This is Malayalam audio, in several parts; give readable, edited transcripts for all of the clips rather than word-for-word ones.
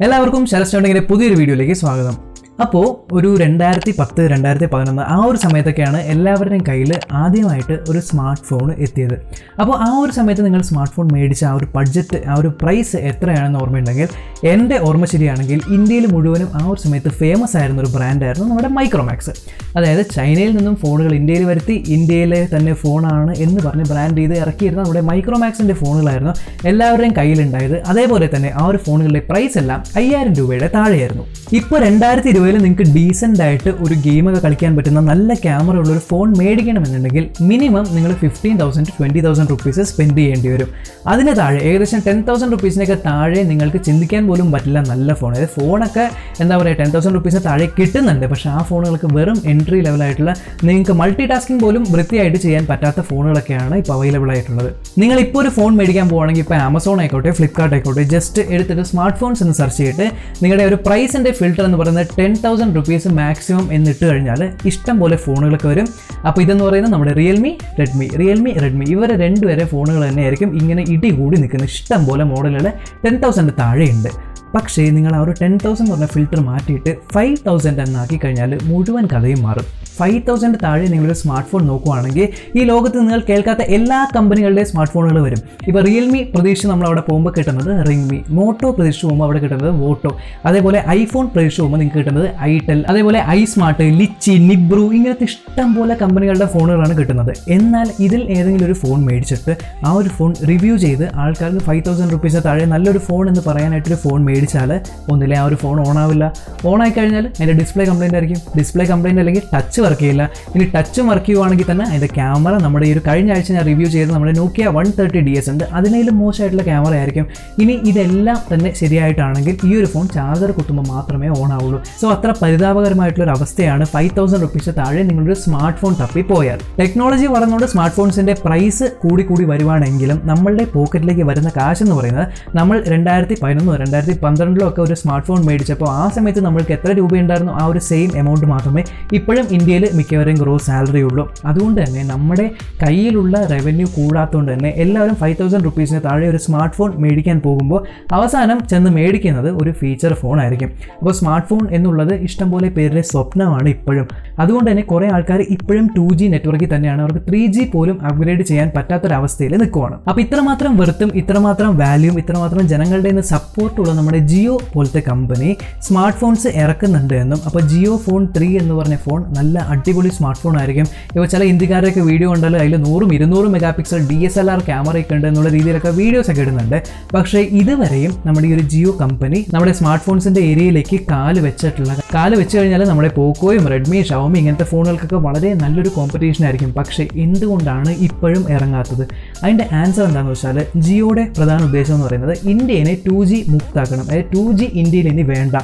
എല്ലാവർക്കും ശരത് പുതിയൊരു വീഡിയോയിലേക്ക് സ്വാഗതം. അപ്പോൾ ഒരു 2010-2011 ആ ഒരു സമയത്തൊക്കെയാണ് എല്ലാവരുടെയും കയ്യിൽ ആദ്യമായിട്ട് ഒരു സ്മാർട്ട് ഫോൺ എത്തിയത്. അപ്പോൾ ആ ഒരു സമയത്ത് നിങ്ങൾ സ്മാർട്ട് ഫോൺ മേടിച്ച ആ ഒരു ബഡ്ജറ്റ്, ആ ഒരു പ്രൈസ് എത്രയാണെന്ന് ഓർമ്മയുണ്ടെങ്കിൽ, എൻ്റെ ഓർമ്മ ശരിയാണെങ്കിൽ ഇന്ത്യയിൽ മുഴുവനും ആ ഒരു സമയത്ത് ഫേമസ് ആയിരുന്ന ഒരു ബ്രാൻഡായിരുന്നു നമ്മുടെ മൈക്രോമാക്സ്. അതായത് ചൈനയിൽ നിന്നും ഫോണുകൾ ഇന്ത്യയിൽ വരുത്തി, ഇന്ത്യയിലെ തന്നെ ഫോണാണ് എന്ന് പറഞ്ഞ് ബ്രാൻഡ് ചെയ്ത് ഇറക്കിയിരുന്ന നമ്മുടെ മൈക്രോമാക്സിൻ്റെ ഫോണുകളായിരുന്നു എല്ലാവരുടെയും കയ്യിലുണ്ടായത്. അതേപോലെ തന്നെ ആ ഒരു ഫോണുകളുടെ പ്രൈസ് എല്ലാം 5000 രൂപയുടെ താഴെയായിരുന്നു. ഇപ്പോൾ 2020 നിങ്ങൾക്ക് ഡീസൻ്റ് ആയിട്ട് ഒരു ഗെയിമൊക്കെ കളിക്കാൻ പറ്റുന്ന നല്ല ക്യാമറ ഉള്ളൊരു ഫോൺ മേടിക്കണമെന്നുണ്ടെങ്കിൽ മിനിമം നിങ്ങൾ 15,000 to 20,000 റുപ്പീസ് സ്പെൻഡ് ചെയ്യേണ്ടി വരും. അതിന് താഴെ ഏകദേശം 10,000 റുപ്പീസിനൊക്കെ താഴെ നിങ്ങൾക്ക് ചിന്തിക്കാൻ പോലും പറ്റില്ല നല്ല ഫോൺ. അതായത് ഫോണൊക്കെ എന്താ പറയുക 10,000 റുപ്പീസിന് താഴെ കിട്ടുന്നുണ്ട്. പക്ഷേ ആ ഫോണുകൾക്ക് വെറും എൻട്രി ലെവലായിട്ടുള്ള, നിങ്ങൾക്ക് മൾട്ടി ടാസ്കിങ് പോലും വൃത്തിയായിട്ട് ചെയ്യാൻ പറ്റാത്ത ഫോണുകളൊക്കെയാണ് ഇപ്പോൾ അവൈലബിൾ ആയിട്ടുള്ളത്. നിങ്ങൾ ഇപ്പോൾ ഒരു ഫോൺ മേടിക്കാൻ പോകുകയാണെങ്കിൽ ഇപ്പോൾ ആമസോൺ ആയിക്കോട്ടെ, ഫ്ലിപ്കാർട്ട് ആയിക്കോട്ടെ, ജസ്റ്റ് എടുത്തിട്ട് സ്മാർട്ട് ഫോൺസ് എന്ന് സെർച്ച് ചെയ്തിട്ട് നിങ്ങളുടെ ഒരു പ്രൈസിൻ്റെ ഫിൽറ്റർ എന്ന് പറയുന്നത് 10,000 റുപ്പീസ് മാക്സിമം എന്നിട്ട് കഴിഞ്ഞാൽ ഇഷ്ടം പോലെ ഫോണുകളൊക്കെ വരും. അപ്പോൾ ഇതെന്ന് പറയുന്നത് നമ്മുടെ റിയൽമി, റെഡ്മി ഇവർ രണ്ടുപേരെ ഫോണുകൾ തന്നെയായിരിക്കും ഇങ്ങനെ ഇടി കൂടി നിൽക്കുന്നത്. ഇഷ്ടം പോലെ മോഡലുകൾ 10,000 താഴെയുണ്ട്. പക്ഷേ നിങ്ങൾ ആ ഒരു 10,000 എന്ന് പറഞ്ഞ ഫിൽറ്റർ മാറ്റിയിട്ട് 5,000 എന്നാക്കി കഴിഞ്ഞാൽ മുഴുവൻ കഥയും മാറും. 5,000 താഴെ നിങ്ങളൊരു സ്മാർട്ട് ഫോൺ നോക്കുകയാണെങ്കിൽ ഈ ലോകത്ത് നിങ്ങൾ കേൾക്കാത്ത എല്ലാ കമ്പനികളുടെയും സ്മാർട്ട് ഫോണുകൾ വരും. ഇപ്പോൾ റിയൽമി പ്രതീക്ഷിച്ച് നമ്മൾ അവിടെ പോകുമ്പോൾ കിട്ടുന്നത് റിംഗ്മി, മോട്ടോ പ്രതീക്ഷിച്ച് പോകുമ്പോൾ അവിടെ കിട്ടുന്നത് വോട്ടോ, അതേപോലെ ഐഫോൺ പ്രതീക്ഷിച്ച് പോകുമ്പോൾ നിങ്ങൾക്ക് കിട്ടുന്നത് ഐടെൽ, അതേപോലെ ഐ സ്മാർട്ട്, ലിച്ചി, നിബ്രു, ഇങ്ങനത്തെ ഇഷ്ടം പോലെ കമ്പനികളുടെ ഫോണുകളാണ് കിട്ടുന്നത്. എന്നാൽ ഇതിൽ ഏതെങ്കിലും ഒരു ഫോൺ മേടിച്ചിട്ട് ആ ഒരു ഫോൺ റിവ്യൂ ചെയ്ത് ആൾക്കാർക്ക് 5,000 റുപ്പീസ് താഴെ നല്ലൊരു ഫോൺ എന്ന് പറയാനായിട്ടൊരു ഫോൺ മേടിച്ചാൽ ഒന്നില്ലേ ആ ഒരു ഫോൺ ഓണാവില്ല. ഓണായി കഴിഞ്ഞാൽ അതിൻ്റെ ഡിസ്പ്ലേ കംപ്ലൈൻ്റ് ആയിരിക്കും. ഡിസ്പ്ലേ കംപ്ലൈൻ്റ് അല്ലെങ്കിൽ ടച്ച് വർക്ക് ചെയ്യില്ല. ഇനി ടച്ചും വർക്ക് ചെയ്യുവാണെങ്കിൽ തന്നെ അതിൻ്റെ ക്യാമറ നമ്മുടെ ഈ ഒരു കഴിഞ്ഞ ആഴ്ച ഞാൻ റിവ്യൂ ചെയ്ത് നമ്മുടെ നോക്കിയ 130DS ഉണ്ട്, അതിനേലും മോശമായിട്ടുള്ള ക്യാമറ ആയിരിക്കും. ഇനി ഇതെല്ലാം തന്നെ ശരിയായിട്ടാണെങ്കിൽ ഈ ഒരു ഫോൺ ചാർജർ കുത്തുമ്പോൾ മാത്രമേ ഓൺ ആവുള്ളൂ. സോ അത്ര പരിതാപകരമായിട്ടുള്ളൊരു അവസ്ഥയാണ് 5,000 റുപ്പീസ് താഴെ നിങ്ങളൊരു സ്മാർട്ട് ഫോൺ തപ്പിപ്പോയാൽ. ടെക്നോളജി വളർന്നുകൊണ്ട് സ്മാർട്ട് ഫോൺസിൻ്റെ പ്രൈസ് കൂടി വരുവാണെങ്കിലും നമ്മളുടെ പോക്കറ്റിലേക്ക് വരുന്ന കാശ് എന്ന് പറയുന്നത്, നമ്മൾ 2011-2012 ഒക്കെ ഒരു സ്മാർട്ട് ഫോൺ മേടിച്ചപ്പോൾ ആ സമയത്ത് നമ്മൾക്ക് എത്ര രൂപയുണ്ടായിരുന്നു ആ ഒരു സെയിം എമൗണ്ട് മാത്രമേ ഇപ്പോഴും ഇന്ത്യയിൽ മിക്കവരെയും ഗ്രോസ് സാലറി ഉള്ളൂ. അതുകൊണ്ട് തന്നെ നമ്മുടെ കയ്യിലുള്ള റവന്യൂ കൂടാത്തതുകൊണ്ട് തന്നെ എല്ലാവരും 5,000 റുപ്പീസിന് താഴെ ഒരു സ്മാർട്ട് ഫോൺ മേടിക്കാൻ പോകുമ്പോൾ അവസാനം ചെന്ന് മേടിക്കുന്നത് ഒരു ഫീച്ചർ ഫോൺ ആയിരിക്കും. അപ്പോൾ സ്മാർട്ട് ഫോൺ എന്നുള്ളത് ഇഷ്ടംപോലെ പേരുടെ സ്വപ്നമാണ് ഇപ്പോഴും. അതുകൊണ്ട് തന്നെ കുറേ ആൾക്കാർ ഇപ്പോഴും 2G നെറ്റ്വർക്കിൽ തന്നെയാണ്. അവർക്ക് 3G പോലും അപ്ഗ്രേഡ് ചെയ്യാൻ പറ്റാത്തൊരവസ്ഥയിൽ നിൽക്കുവാണ്. അപ്പോൾ ഇത്രമാത്രം വെറുത്തും ഇത്രമാത്രം വാല്യൂം ഇത്രമാത്രം ജനങ്ങളുടെ നിന്ന് സപ്പോർട്ടുള്ള നമ്മുടെ ജിയോ പോലത്തെ കമ്പനി സ്മാർട്ട് ഫോൺസ് ഇറക്കുന്നുണ്ട് എന്നും, അപ്പോൾ ജിയോ ഫോൺ 3 എന്ന് പറഞ്ഞ ഫോൺ നല്ല അടിപൊളി സ്മാർട്ട് ഫോൺ ആയിരിക്കും. ഇപ്പോൾ ചില ഇന്ത്യക്കാരൊക്കെ വീഡിയോ കണ്ടാൽ അതിൽ 100-200 മെഗാ പിക്സൽ DSLR ക്യാമറയൊക്കെ ഉണ്ട് എന്നുള്ള രീതിയിലൊക്കെ വീഡിയോസ് ഒക്കെ ഇടുന്നുണ്ട്. പക്ഷേ ഇതുവരെയും നമ്മുടെ ഈ ഒരു ജിയോ കമ്പനി നമ്മുടെ സ്മാർട്ട് ഫോൺസിൻ്റെ ഏരിയയിലേക്ക് കാല് വെച്ച് കഴിഞ്ഞാൽ നമ്മുടെ പോക്കോയും റെഡ്മി, ഷവോമി ഇങ്ങനത്തെ ഫോണുകൾക്കൊക്കെ വളരെ നല്ലൊരു കോമ്പറ്റീഷൻ ആയിരിക്കും. പക്ഷേ എന്തുകൊണ്ടാണ് ഇപ്പോഴും ഇറങ്ങാത്തത്? അതിൻ്റെ ആൻസർ എന്താണെന്ന് വെച്ചാൽ, ജിയോയുടെ പ്രധാന ഉദ്ദേശം എന്ന് പറയുന്നത് ഇന്ത്യനെ 2G മുക്താക്കണം. അതായത് 2G ഇന്ത്യയിൽ ഇനി വേണ്ട,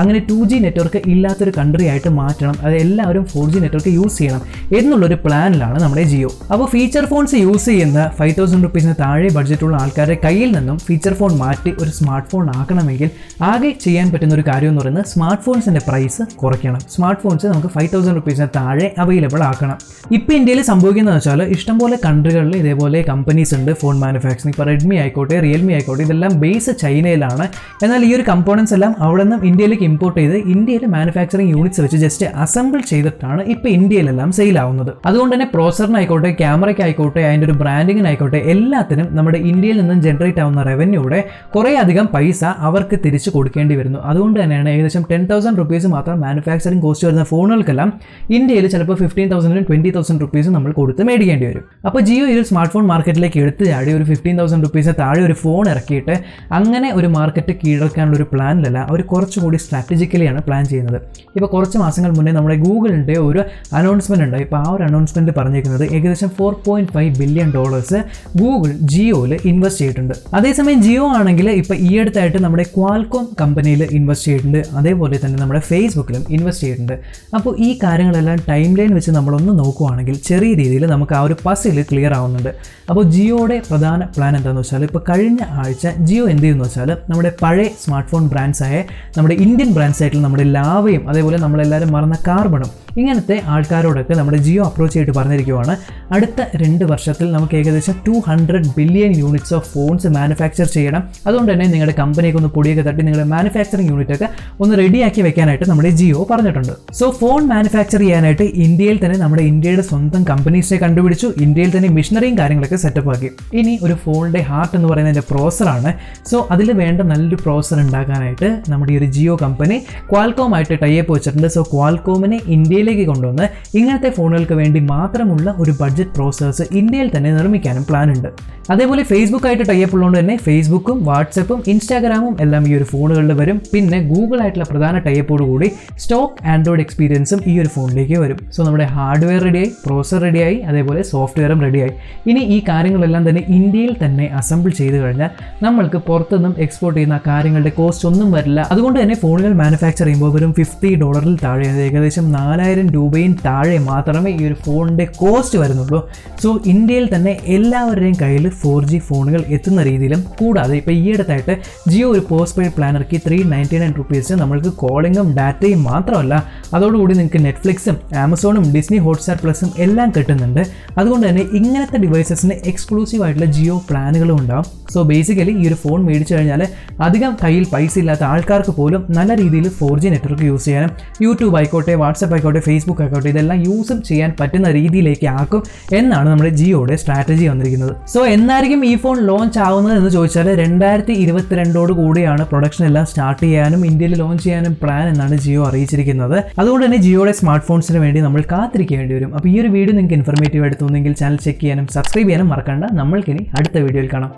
അങ്ങനെ 2G നെറ്റ്വർക്ക് ഇല്ലാത്തൊരു കൺട്രി ആയിട്ട് മാറ്റണം, അത് എല്ലാവരും 4G നെറ്റ്വർക്ക് യൂസ് ചെയ്യണം എന്നുള്ളൊരു പ്ലാനിലാണ് നമ്മുടെ ജിയോ. അപ്പോൾ ഫീച്ചർ ഫോൺസ് യൂസ് ചെയ്യുന്ന 5,000 റുപ്പീസിന് താഴെ ബഡ്ജറ്റുള്ള ആൾക്കാരുടെ കയ്യിൽ നിന്നും ഫീച്ചർ ഫോൺ മാറ്റി ഒരു സ്മാർട്ട് ഫോൺ ആക്കണമെങ്കിൽ ആകെ ചെയ്യാൻ പറ്റുന്ന ഒരു കാര്യം എന്ന് പറയുന്നത് സ്മാർട്ട് ഫോൺസിൻ്റെ പ്രൈസ് കുറയ്ക്കണം. സ്മാർട്ട് ഫോൺസ് നമുക്ക് 5,000 റുപ്പീസിന് താഴെ അവൈലബിൾ ആക്കണം. ഇപ്പോൾ ഇന്ത്യയിൽ സംഭവിക്കുന്നത് വെച്ചാൽ ഇഷ്ടംപോലെ കൺട്രികളിൽ ഇതേപോലെ കമ്പനീസ് ഉണ്ട് ഫോൺ മാനുഫാക്ചറിങ്. ഇപ്പോൾ റെഡ്മി ആയിക്കോട്ടെ, റിയൽമി ആയിക്കോട്ടെ, ഇതെല്ലാം ബേസ് ചൈനയിലാണ്. എന്നാൽ ഈ ഒരു കമ്പോണൻസ് എല്ലാം അവിടെ നിന്നും ഇന്ത്യയിലേക്ക് ഇമ്പോർട്ട് ചെയ്ത് ഇന്ത്യയിൽ മാനുഫാക്ചറിങ് യൂണിറ്റ്സ് വെച്ച് ജസ്റ്റ് അസംബിൾ ചെയ്തിട്ടാണ് ഇപ്പോൾ ഇന്ത്യയിലെല്ലാം സെയിൽ ആവുന്നത്. അതുകൊണ്ട് തന്നെ പ്രോസറിനായിക്കോട്ടെ, ക്യാമറയ്ക്കായിക്കോട്ടെ, അതിൻ്റെ ഒരു ബ്രാൻഡിങ്ങിനായിക്കോട്ടെ, എല്ലാത്തിനും നമ്മുടെ ഇന്ത്യയിൽ നിന്നും ജനറേറ്റ് ആവുന്ന റവന്യൂടെ കുറേ അധികം പൈസ അവർക്ക് തിരിച്ചു കൊടുക്കേണ്ടി വരുന്നു. അതുകൊണ്ട് തന്നെയാണ് ഏകദേശം 10,000 റുപ്പീസ് മാത്രം മാനുഫാക്ചറിങ് കോസ്റ്റ് വരുന്ന ഫോണുകൾക്കെല്ലാം ഇന്ത്യയിൽ ചിലപ്പോൾ 15,000 20,000 റുപ്പീസ് നമ്മൾ കൊടുത്ത് മേടിക്കേണ്ടി വരും. അപ്പോൾ ജിയോ ഈ ഒരു സ്മാർട്ട് ഫോൺ മാർക്കറ്റിലേക്ക് എടുത്ത് ചാടി ഒരു 15,000 റുപ്പീസ് താഴെ ഒരു ഫോൺ ഇറക്കിയിട്ട് അങ്ങനെ ഒരു മാർക്കറ്റ് കീഴടക്കാനുള്ള ഒരു പ്ലാനിലല്ല, അവർ കുറച്ചുകൂടി സ്ട്രാറ്റജിക്കലിയാണ് പ്ലാൻ ചെയ്യുന്നത്. ഇപ്പോൾ കുറച്ച് മാസങ്ങൾ മുന്നേ നമ്മുടെ ഗൂഗിളിൻ്റെ ഒരു അനൗൺസ്മെൻറ്റ് ഉണ്ടായി. ഇപ്പോൾ ആ ഒരു അനൗൺസ്മെൻറ്റ് പറഞ്ഞിരിക്കുന്നത് ഏകദേശം $4.5 ബില്യൺ ഗൂഗിൾ ജിയോയിൽ ഇൻവെസ്റ്റ് ചെയ്തിട്ടുണ്ട്. അതേസമയം ജിയോ ആണെങ്കിൽ ഇപ്പോൾ ഈ അടുത്തായിട്ട് നമ്മുടെ ക്വാൽകോം കമ്പനിയിൽ ഇൻവെസ്റ്റ് ചെയ്തിട്ടുണ്ട്, അതേപോലെ തന്നെ നമ്മുടെ ഫേസ്ബുക്കിലും ഇൻവെസ്റ്റ് ചെയ്തിട്ടുണ്ട്. അപ്പോൾ ഈ കാര്യങ്ങളെല്ലാം ടൈം ലൈൻ വെച്ച് നമ്മളൊന്ന് നോക്കുകയാണെങ്കിൽ ചെറിയ രീതിയിൽ നമുക്ക് ആ ഒരു പസിൽ ക്ലിയർ ആവുന്നുണ്ട്. അപ്പോൾ ജിയോയുടെ പ്രധാന പ്ലാൻ എന്താണെന്ന് വെച്ചാൽ, ഇപ്പോൾ കഴിഞ്ഞ ആഴ്ച ജിയോ എന്ത് ചെയ്യുമെന്ന് വെച്ചാൽ നമ്മുടെ പഴയ സ്മാർട്ട് ഫോൺ ബ്രാൻഡ്സായ നമ്മുടെ ഇന്ത്യൻ ബ്രാൻഡ്സ് ആയിട്ടുള്ള നമ്മുടെ ലാവയും അതേപോലെ നമ്മളെല്ലാവരും മറന്ന കാർബണും ഇങ്ങനത്തെ ആൾക്കാരോടൊക്കെ നമ്മുടെ ജിയോ അപ്രോച്ച് ചെയ്തിട്ട് പറഞ്ഞിരിക്കുവാണ് അടുത്ത 2 വർഷത്തിൽ നമുക്ക് ഏകദേശം 200 billion units of phones manufacture ചെയ്യണം. അതുകൊണ്ട് തന്നെ നിങ്ങളുടെ കമ്പനിയൊക്കെ ഒന്ന് പൊടിയൊക്കെ തട്ടി നിങ്ങളുടെ മാനുഫാക്ചറിങ് യൂണിറ്റൊക്കെ ഒന്ന് റെഡിയാക്കി വെക്കാനായിട്ട് നമ്മുടെ ജിയോ പറഞ്ഞിട്ടുണ്ട്. സോ ഫോൺ മാനുഫാക്ചർ ചെയ്യാനായിട്ട് ഇന്ത്യയിൽ തന്നെ നമ്മുടെ ഇന്ത്യയുടെ സ്വന്തം കമ്പനീസിനെ കണ്ടുപിടിച്ചു. ഇന്ത്യയിൽ തന്നെ മിഷനറിയും കാര്യങ്ങളൊക്കെ സെറ്റപ്പ് ആക്കി. ഇനി ഒരു ഫോണിൻ്റെ ഹാർട്ട് എന്ന് പറയുന്നതിൻ്റെ പ്രോസറാണ്. സോ അതിൽ വേണ്ട നല്ലൊരു പ്രോസർ ഉണ്ടാക്കാനായിട്ട് നമ്മുടെ ഈ ഒരു ജിയോ കമ്പനി ക്വാൽകോമായിട്ട് ടൈപ്പ് വെച്ചിട്ടുണ്ട്. സോ ക്വാൽകോമിനെ ഇന്ത്യയിലേക്ക് കൊണ്ടുവന്ന് ഇങ്ങനത്തെ ഫോണുകൾക്ക് വേണ്ടി മാത്രമുള്ള ഒരു ബഡ്ജറ്റ് പ്രോസസ്സേഴ്സ് ഇന്ത്യയിൽ തന്നെ നിർമ്മിക്കാനും പ്ലാൻ ഉണ്ട്. അതേപോലെ ഫേസ്ബുക്ക് ആയിട്ട് ടൈപ്പ് ഉള്ളതുകൊണ്ട് തന്നെ ഫേസ്ബുക്കും വാട്സപ്പും ഇൻസ്റ്റാഗ്രാമും എല്ലാം ഈ ഒരു ഫോണുകളിൽ വരും. പിന്നെ ഗൂഗിൾ ആയിട്ടുള്ള പ്രധാന ടൈപ്പോട് കൂടി സ്റ്റോക്ക് ആൻഡ്രോയിഡ് എക്സ്പീരിയൻസും ഈ ഒരു ഫോണിലേക്ക് വരും. സോ നമ്മുടെ ഹാർഡ്വെയർ റെഡിയായി, പ്രോസർ റെഡിയായി, അതേപോലെ സോഫ്റ്റ്വെയറും റെഡിയായി. ഇനി ഈ കാര്യങ്ങളെല്ലാം തന്നെ ഇന്ത്യയിൽ തന്നെ അസംബിൾ ചെയ്ത് കഴിഞ്ഞാൽ നമ്മൾക്ക് പുറത്തുനിന്നും എക്സ്പോർട്ട് ചെയ്യുന്ന കാര്യങ്ങളുടെ കോസ്റ്റ് ഒന്നും വരില്ല. അതുകൊണ്ട് തന്നെ ഫോണുകൾ മാനുഫാക്ചർ ചെയ്യുമ്പോൾ വെറും $50 താഴെ, ഏകദേശം 4000 രൂപയും താഴെ മാത്രമേ ഈ ഒരു ഫോണിൻ്റെ കോസ്റ്റ് വരുന്നുള്ളൂ. സോ ഇന്ത്യയിൽ തന്നെ എല്ലാവരുടെയും കയ്യിൽ 4G ഫോണുകൾ എത്തുന്ന രീതിയിലും, കൂടാതെ ഇപ്പോൾ ഈ അടുത്തായിട്ട് ജിയോ ഒരു പോസ്റ്റ് പെയ്ഡ് പ്ലാൻ ഇറക്കി $399 നമ്മൾക്ക് കോളിങ്ങും ഡാറ്റയും മാത്രമല്ല, അതോടുകൂടി നിങ്ങൾക്ക് നെറ്റ്ഫ്ലിക്സും ആമസോണും ഡിസ്നി ഹോട്ട്സ്റ്റാർ പ്ലസും എല്ലാം കിട്ടുന്നുണ്ട്. അതുകൊണ്ട് തന്നെ ഇങ്ങനത്തെ ഡിവൈസസിന് എക്സ്ക്ലൂസീവ് ആയിട്ടുള്ള ജിയോ പ്ലാനുകളും ഉണ്ടാവും. സോ ബേസിക്കലി ഈ ഒരു ഫോൺ മേടിച്ചു കഴിഞ്ഞാൽ അധികം കയ്യിൽ പൈസ ഇല്ലാത്ത ആൾക്കാർക്ക് പോലും നല്ല രീതിയിൽ 4G നെറ്റ്വർക്ക് യൂസ് ചെയ്യാനും യൂട്യൂബ് ആയിക്കോട്ടെ, വാട്സപ്പ് ആയിക്കോട്ടെ, ഫേസ്ബുക്ക് ആയിക്കോട്ടെ, ഇതെല്ലാം യൂസും ചെയ്യാൻ പറ്റുന്ന രീതിയിലേക്ക് ആക്കും എന്നാണ് നമ്മുടെ ജിയോയുടെ സ്ട്രാറ്റജി വന്നിരിക്കുന്നത്. സോ എന്നായിരിക്കും ഈ ഫോൺ ലോഞ്ച് ആവുന്നത് എന്ന് ചോദിച്ചാൽ 2022 കൂടിയാണ് പ്രൊഡക്ഷൻ എല്ലാം സ്റ്റാർട്ട് ചെയ്യാനും ഇന്ത്യയിൽ ലോഞ്ച് ചെയ്യാനും പ്ലാൻ എന്നാണ് ജിയോ അറിയിച്ചിരിക്കുന്നത്. അതുകൊണ്ട് തന്നെ ജിയോയുടെ സ്മാർട്ട് ഫോൺസിന് വേണ്ടി നമ്മൾ കാത്തിരിക്കേണ്ടി വരും. അപ്പോൾ ഈ ഒരു വീഡിയോ നിങ്ങൾക്ക് ഇൻഫർമേറ്റീവ് ആയിട്ട് തോന്നുമെങ്കിൽ ചാനൽ ചെക്ക് ചെയ്യാനും സബ്സ്ക്രൈബ് ചെയ്യാനും മറക്കണ്ട. നമ്മൾക്കിനി അടുത്ത വീഡിയോയിൽ കാണാം.